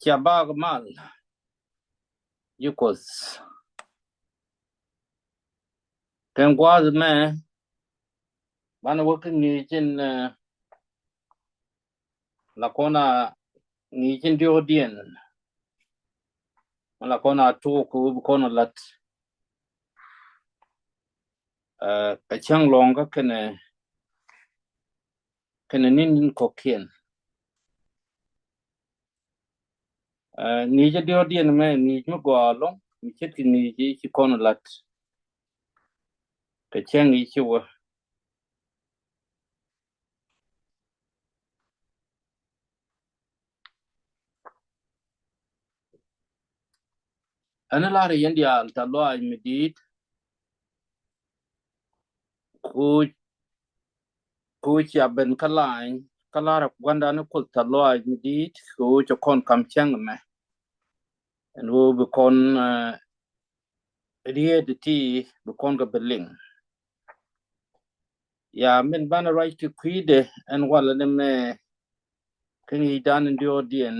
Chabag mal yukos ken gwaz me bana working ni jin la kona ni jin diodien la kona tu ku kona lat ka chang longa kene nin kokien ni je diodien me ni mu gwalo ni chit ni ji kona lat ka chang yi chi wa ana la re yendi al ta lo ay medit ku cha ben kalara gwanda na kul ta lo ay medit ku cha kon kam chang me en wo be kon ried ti be kon ga beling ya min bana right to kwide en wala ne me kini dan ndio dien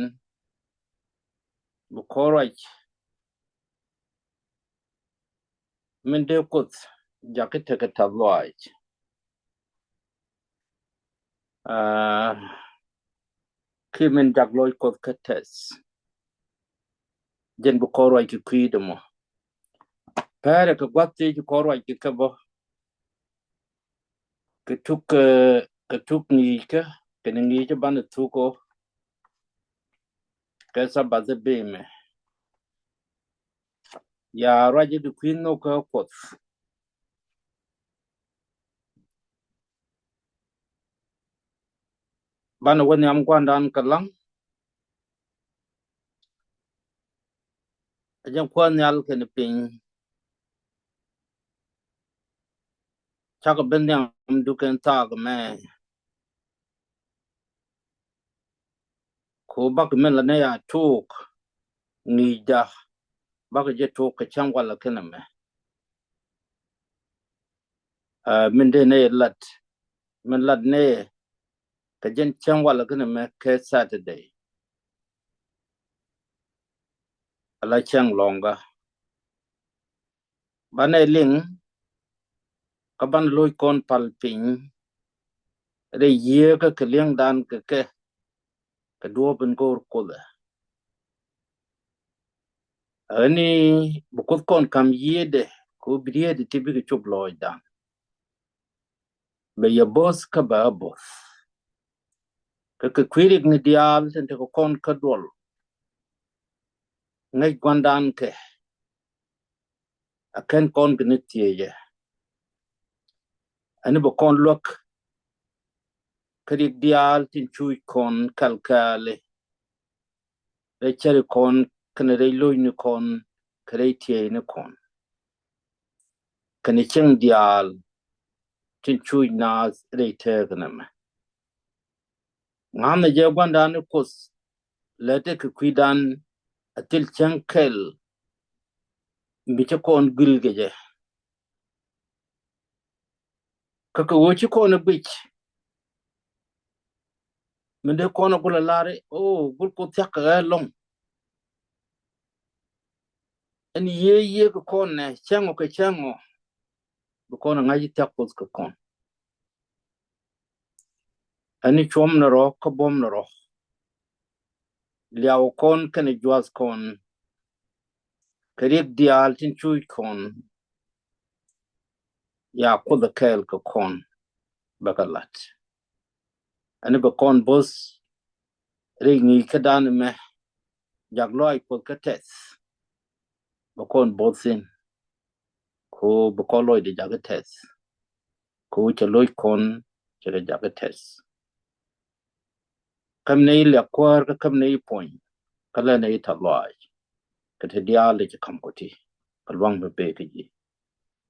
bu koraj min de kut jakete ka tabloid ki min jagloy kot kates jen bu koraj ki kwide mo pare ka gwatti ki koraj ki kabo ka tuk ni ka kini ni ka bana tuko ka sabaze beme ya raje du kwino ka kot bana wani am gwandan kalang ajan kwan yal ken pin chaka ben yam duken tag me ko bak men la ne ya tuk ni da bak je tuk ka chang wala ken me min de ne lat men lat ne ka jen chang wala ken me ke Saturday ala chang longa bane ling ka ban loy kon pal pin re ye ka kliang dan ka do ben gor ko da ani bu ko kon kam yede ko briede tibi ke chop loy da be ya boss ka ba boss ka kwirig ni dial tente ko kon ka dol ngai gwandan ke aken kon gnitieje ani bo kon lok krig dial tin chui kon kalkale re chere kon kene re loy ni kon kre tie ni kon kene cheng dial tin chui nas re tegnam ngam je gwandan kos lete ke kwidan atil cheng kel mbiche kon gilgeje kaka wochi kon bich mende kon gula lare gul ko tyak long en ye ko kon ne chengo ke chengo bu kon ngaji tyak ko kon ani chom na ro ko bom na ro liaw kon kene jwas kon kerek dial tin chui kon ya ko the kel ko kon bakalat ani ba kon bos ringi kadan me jagloy ko kates ba kon bosin ko ba ko loy de jagates ko chaloy kon chere jagates kam ne le kwar ka kam ne point kala ne taloy ka te dial ke kam ko ti kalwang be ke ji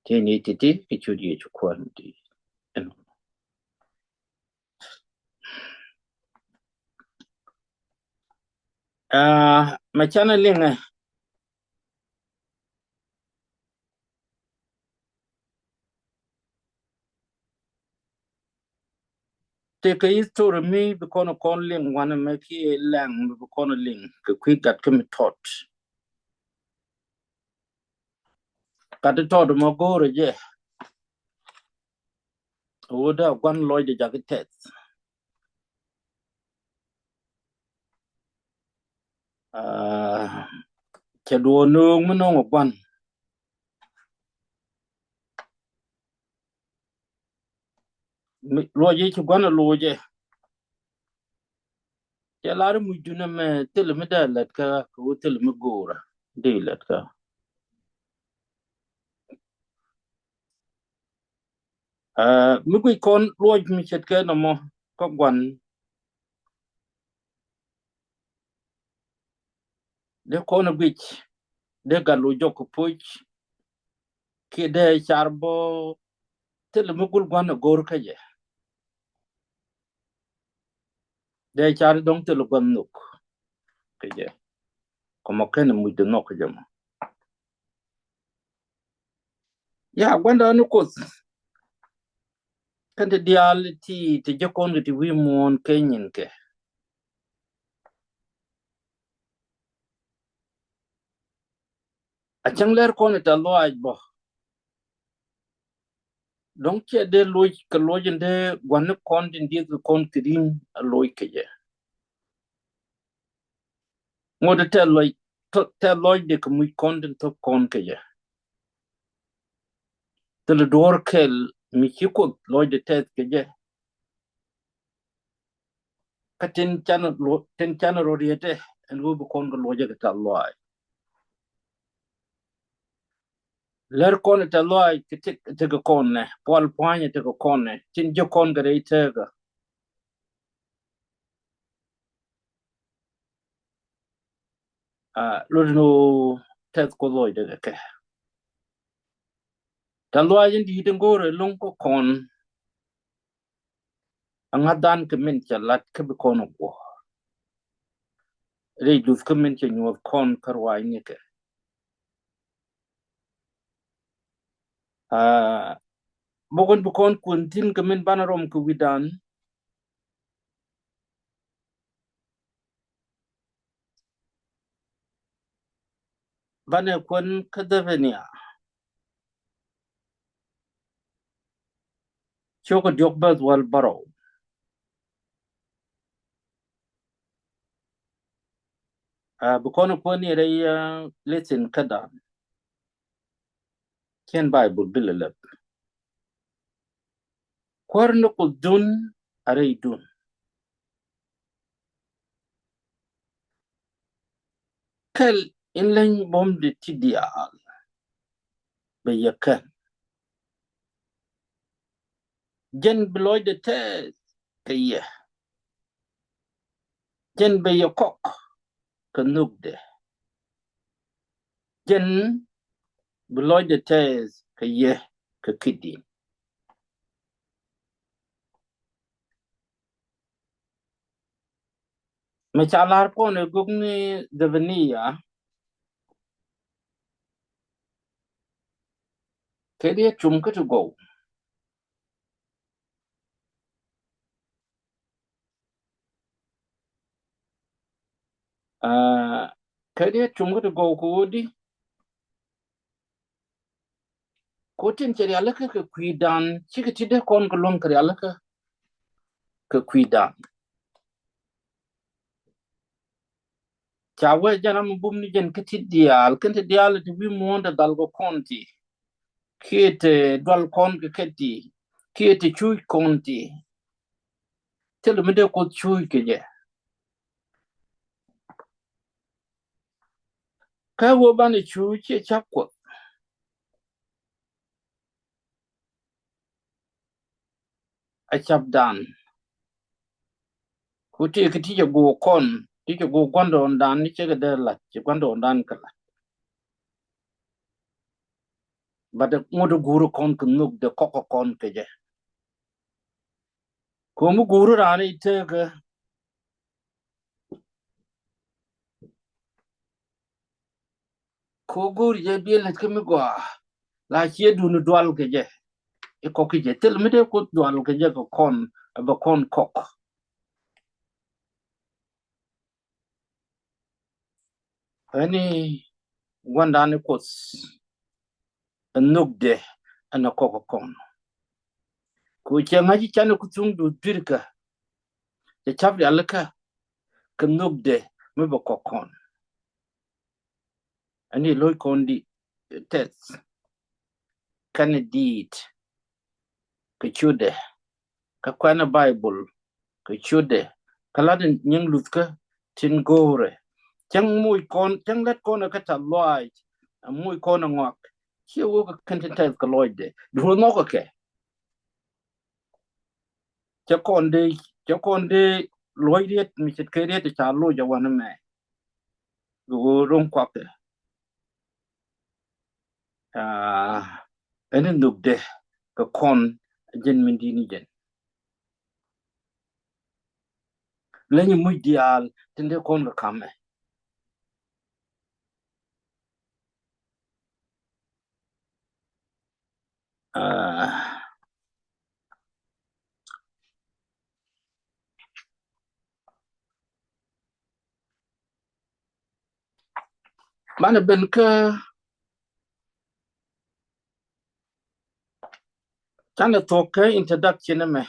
te ni titi ke chudi chu kwar ti machana linga take a history me because of calling one make a lang because ling quick got come taught got the taught mo go je would have one lloyd the jacket test che do no mo one lo je chi gwana lo je che la mu juna me tel me da lat ka ko tel me gora de lat ka mi ku kon lo mi chet ke no mo ko gwan de kon bich de galu jok puch ki de charbo tel me gul gwan gor ka je de char dong tel gwan nuk ka je como ken mu de nok je mo ya gwanda no ko kan de diality te je kon ti wi mon kenyin ke a chang ler kon ta lo aj bo donc che de loj ka lojende gwan kon din di kon krim loj ke je ngode te loj de ko mu kon din to kon ke je te le dor kel mi ki ko loj de te ke je ka ten chan ro riete en go kon ko loj ke ta lo ler kon ta lo ke te ko kon ne pol panye te ko kon ne tin je kon ga de te ga lo no te ko loj de ke ta lo yin di den gore long ko kon angadan ke men chalat ke be kon ko re dus ke men chen yo kon karwa ni ke bogon bu kon kun tin ke men banarom ku widan bane kon ka devenia choko diok bas wal baro bu kon ni re listen kada ken bible bilal korno ku dun are dun kel inlen bom de tidia be yakan jen bloy de te kaya jen be yakok kanugde jen bloy de te kaya ka kidi machalar ko ne gugni devenia kedi chum ka to go kedi chum ka to go ko di ko tin cheri alaka ka kuidan chikiti de kon ko lon kari alaka ka kuidan chawe jana mbum ni jen kiti dial kenti dial ti bi monda dal go konti kiete dal kon ke keti kiete chui konti telo mede ko chui ke je ka wo bani chui che chakko a chap dan kuti kiti je go kon ti je go gondo dan ni che de la che gondo dan kala bada ngodo guru kon ku nuk de koko kon ke je ko mu guru rani te ga ko guru je bi le ke mi gwa la che du no dwal ke je e ko ke je tel mi de ko dwal ke je ko kon aba kon kok ani wanda ni kos nugde ana kok kon ku Chieng aji chane kutung du birka ya chabri alaka ka nugde me ba kokon ani loy kondi test kan deed ka chude ka kwana bible ka chude kala den nyang lutka tin gore chang muy kon chang let kon ka ta loy muy kon ngok chi wo ka kan test ka loyde du no ko ke cha konde loyde mi chit kere te cha lo ja wana me go rom kwakte ene nugde ka kon jen min dini jen lenye muy dial tende kon ka kame mana ben ka kana to ka introduction me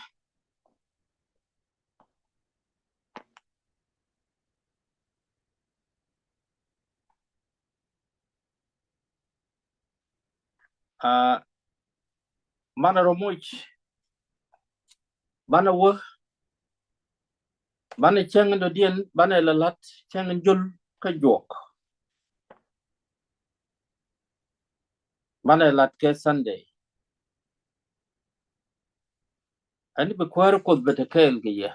mana romuch bana wo bana cheng do dien bana lalat cheng jul ka jok bana lat ke sunday ani be kwar ko beta kel ge ya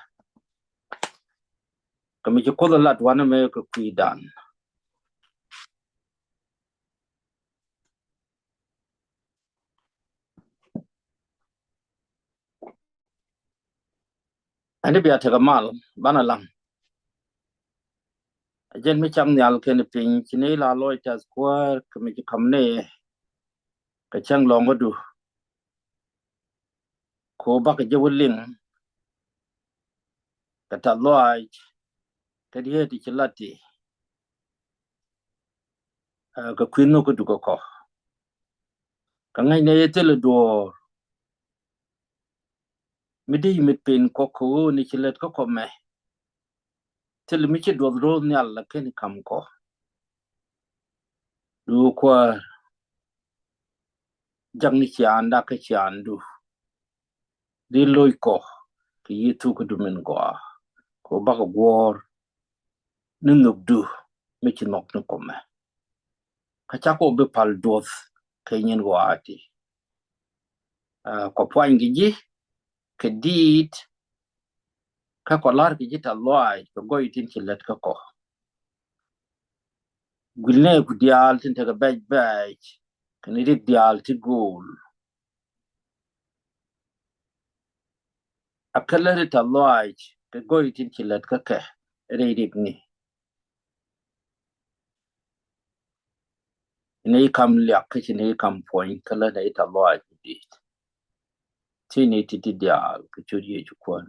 kami ko lat wana me ko kuidan ani be ata mal bana lang jen mi cham nyal ken pin chini la loy tas kwar kami kamne ka chang longo du ko ba ka jewulin ka ta loy ka die ti chilati ka kwino ko du ko ka ngai ne tele do mi di mi pin ko ni chilet ko me tele mi chi do ro nyal la ken kam ko du kwa jang ni chian da ka chian du di loy ko ki yitu ko du men ko ba ko gor ni nuk du mi chi nok ni ko me ka cha ko be pal dos ka nyen go ati ko point gi ji ke dit ka ko lar gi ji ta loy ko go itin chilet ko gulne ku dial tin ta baj kan rik dial ti gol akala ta loy ko go itin chilet ka rik ni ne kam lyak ka ne kam point kala da ita loy di ti ni ti dial ku churi ju kwan